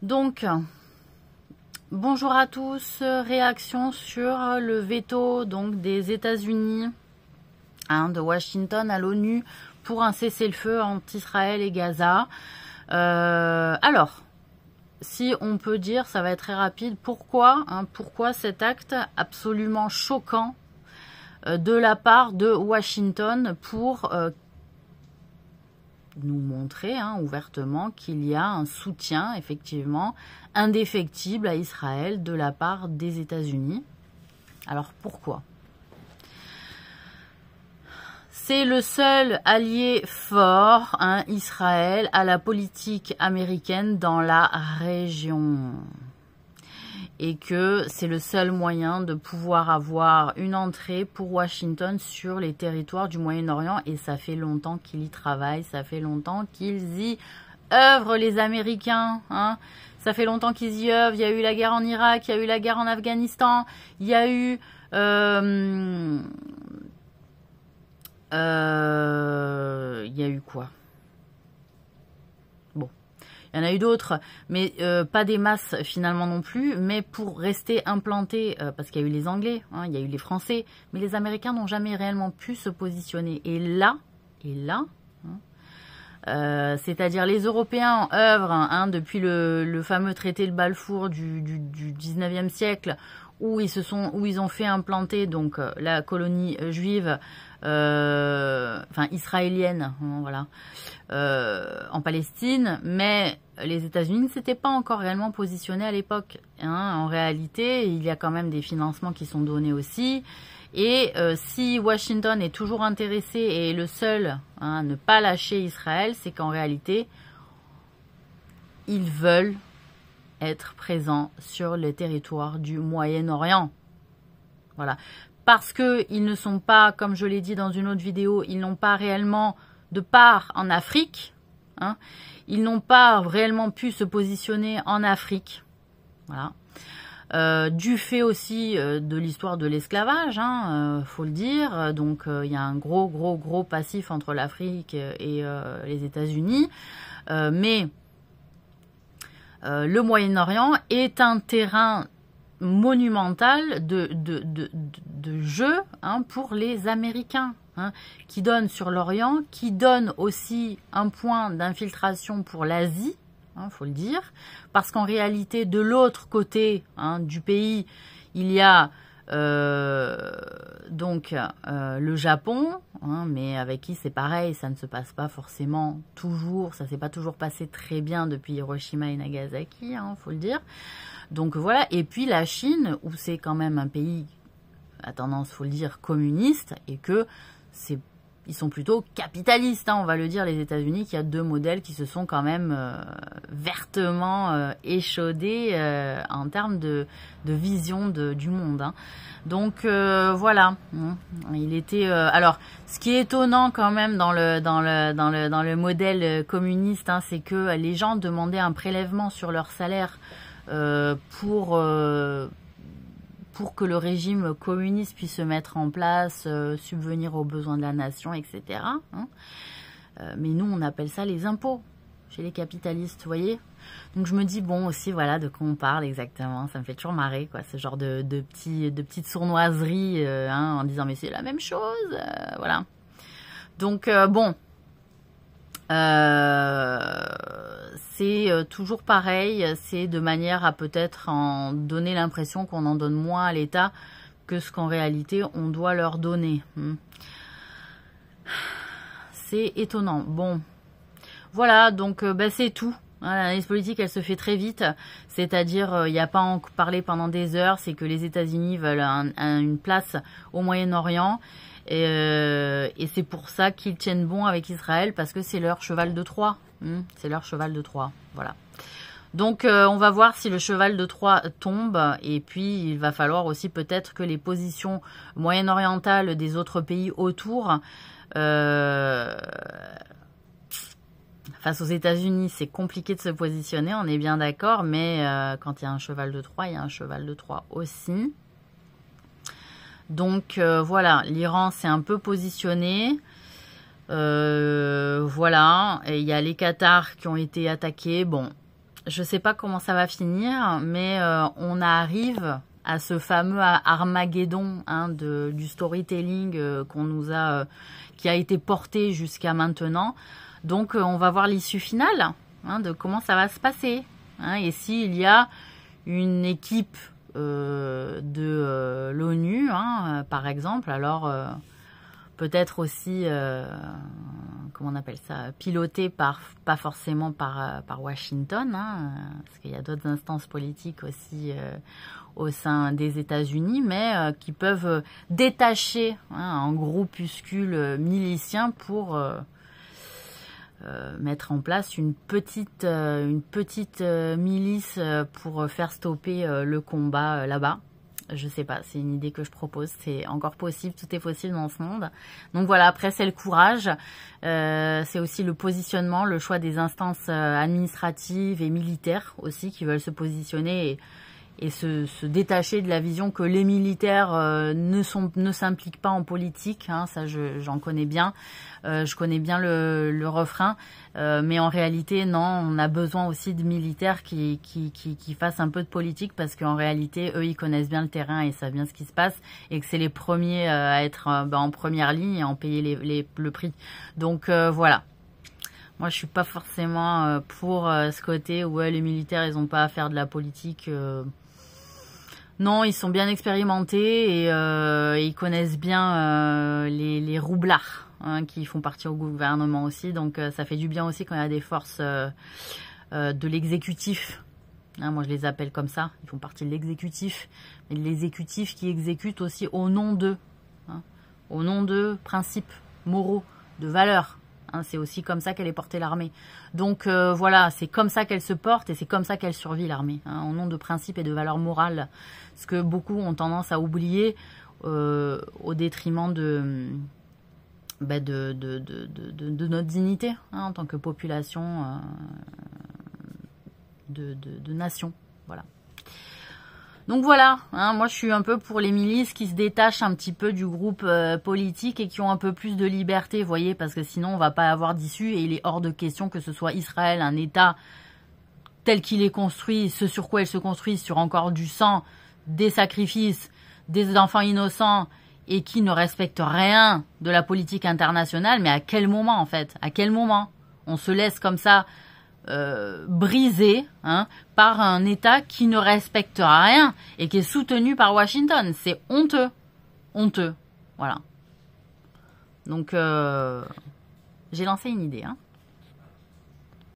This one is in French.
Donc, bonjour à tous. Réaction sur le veto donc des États-Unis, de Washington à l'ONU pour un cessez-le-feu entre Israël et Gaza. Alors, si on peut dire, ça va être très rapide, pourquoi cet acte absolument choquant de la part de Washington pour nous montrer ouvertement qu'il y a un soutien effectivement indéfectible à Israël de la part des États-Unis. Alors pourquoi? C'est le seul allié fort, Israël, à la politique américaine dans la région. Et que c'est le seul moyen de pouvoir avoir une entrée pour Washington sur les territoires du Moyen-Orient. Et ça fait longtemps qu'ils y travaillent, ça fait longtemps qu'ils y œuvrent, les Américains. Ça fait longtemps qu'ils y œuvrent. Il y a eu la guerre en Irak, il y a eu la guerre en Afghanistan, il y a eu... il y a eu quoi? Bon, il y en a eu d'autres, mais pas des masses finalement non plus, mais pour rester implantés, parce qu'il y a eu les Anglais, il y a eu les Français, mais les Américains n'ont jamais réellement pu se positionner. Et là, c'est-à-dire les Européens œuvrent depuis le fameux traité de Balfour du 19e siècle, où ils ont fait implanter donc la colonie juive, israélienne, voilà, en Palestine, mais les États-Unis ne s'étaient pas encore réellement positionnés à l'époque. En réalité, il y a quand même des financements qui sont donnés aussi. Et si Washington est toujours intéressé et est le seul à ne pas lâcher Israël, c'est qu'en réalité, ils veulent être présents sur le territoire du Moyen-Orient. Voilà. Parce qu'ils ne sont pas, comme je l'ai dit dans une autre vidéo, ils n'ont pas réellement de part en Afrique. Ils n'ont pas réellement pu se positionner en Afrique. Voilà. Du fait aussi de l'histoire de l'esclavage, faut le dire. Donc il y a un gros passif entre l'Afrique et les États-Unis. Mais le Moyen-Orient est un terrain monumental de jeu pour les Américains, qui donne sur l'Orient, qui donne aussi un point d'infiltration pour l'Asie, faut le dire, parce qu'en réalité, de l'autre côté du pays, il y a le Japon, mais avec qui c'est pareil, ça ne se passe pas forcément toujours, ça s'est pas toujours passé très bien depuis Hiroshima et Nagasaki, faut le dire. Donc voilà, et puis la Chine, où c'est quand même un pays à tendance, faut le dire, communiste, et que ils sont plutôt capitalistes, on va le dire, les États-Unis, qui a deux modèles qui se sont quand même vertement échaudés en termes de vision du monde. Donc voilà, il était. Alors, ce qui est étonnant quand même dans le modèle communiste, c'est que les gens demandaient un prélèvement sur leur salaire pour que le régime communiste puisse se mettre en place, subvenir aux besoins de la nation, etc. Mais nous, on appelle ça les impôts chez les capitalistes, vous voyez. Donc je me dis, bon, aussi, voilà, de quoi on parle exactement. Ça me fait toujours marrer, quoi, ce genre de petites sournoiseries, en disant, mais c'est la même chose, voilà. Donc, bon... c'est toujours pareil, c'est de manière à peut-être en donner l'impression qu'on en donne moins à l'État que ce qu'en réalité on doit leur donner. C'est étonnant. Bon, voilà, donc c'est tout. L'analyse politique, elle se fait très vite, c'est-à-dire il n'y a pas à en parler pendant des heures, c'est que les États-Unis veulent une place au Moyen-Orient. Et c'est pour ça qu'ils tiennent bon avec Israël, parce que c'est leur cheval de Troie. C'est leur cheval de Troie, voilà. Donc on va voir si le cheval de Troie tombe, et puis il va falloir aussi peut-être que les positions moyen-orientales des autres pays autour, face aux États-Unis, c'est compliqué de se positionner, on est bien d'accord, mais quand il y a un cheval de Troie, il y a un cheval de Troie aussi. Donc voilà, l'Iran s'est un peu positionné. Voilà, et il y a les Qatars qui ont été attaqués. Bon, je sais pas comment ça va finir, mais on arrive à ce fameux Armageddon hein, du storytelling qu'on nous a, qui a été porté jusqu'à maintenant. Donc on va voir l'issue finale hein, de comment ça va se passer. Hein, et s'il y a une équipe de l'ONU, hein, par exemple, alors peut-être aussi, comment on appelle ça, pilotée pas forcément par Washington, hein, parce qu'il y a d'autres instances politiques aussi au sein des États-Unis, mais qui peuvent détacher hein, un groupuscule milicien pour mettre en place une petite milice pour faire stopper le combat là-bas. Je sais pas, c'est une idée que je propose, c'est encore possible, tout est possible dans ce monde. Donc voilà, après c'est le courage, c'est aussi le positionnement, le choix des instances administratives et militaires aussi qui veulent se positionner et se détacher de la vision que les militaires ne s'impliquent pas en politique, hein, ça j'en connais bien, je connais bien le refrain, mais en réalité non, on a besoin aussi de militaires qui fassent un peu de politique parce qu'en réalité eux ils connaissent bien le terrain et savent bien ce qui se passe et que c'est les premiers à être en première ligne et à en payer le prix. Donc voilà. Moi, je suis pas forcément pour ce côté où les militaires, ils ont pas à faire de la politique. Non, ils sont bien expérimentés et ils connaissent bien les roublards hein, qui font partie au gouvernement aussi. Donc, ça fait du bien aussi quand il y a des forces de l'exécutif. Hein, moi, je les appelle comme ça. Ils font partie de l'exécutif. Mais l'exécutif qui exécute aussi au nom d'eux. Hein, au nom de principes moraux, de valeurs. Hein, c'est aussi comme ça qu'elle est portée l'armée. Donc voilà, c'est comme ça qu'elle se porte et c'est comme ça qu'elle survit l'armée, hein, au nom de principes et de valeurs morales. Ce que beaucoup ont tendance à oublier au détriment de notre dignité hein, en tant que population de nation. Voilà. Donc voilà, hein, moi je suis un peu pour les milices qui se détachent un petit peu du groupe politique et qui ont un peu plus de liberté, vous voyez, parce que sinon on va pas avoir d'issue et il est hors de question que ce soit Israël, un État tel qu'il est construit, ce sur quoi il se construit, sur encore du sang, des sacrifices, des enfants innocents et qui ne respecte rien de la politique internationale. Mais à quel moment en fait? À quel moment on se laisse comme ça brisé hein, par un État qui ne respecte rien et qui est soutenu par Washington. C'est honteux. Honteux. Voilà. Donc, j'ai lancé une idée. Hein.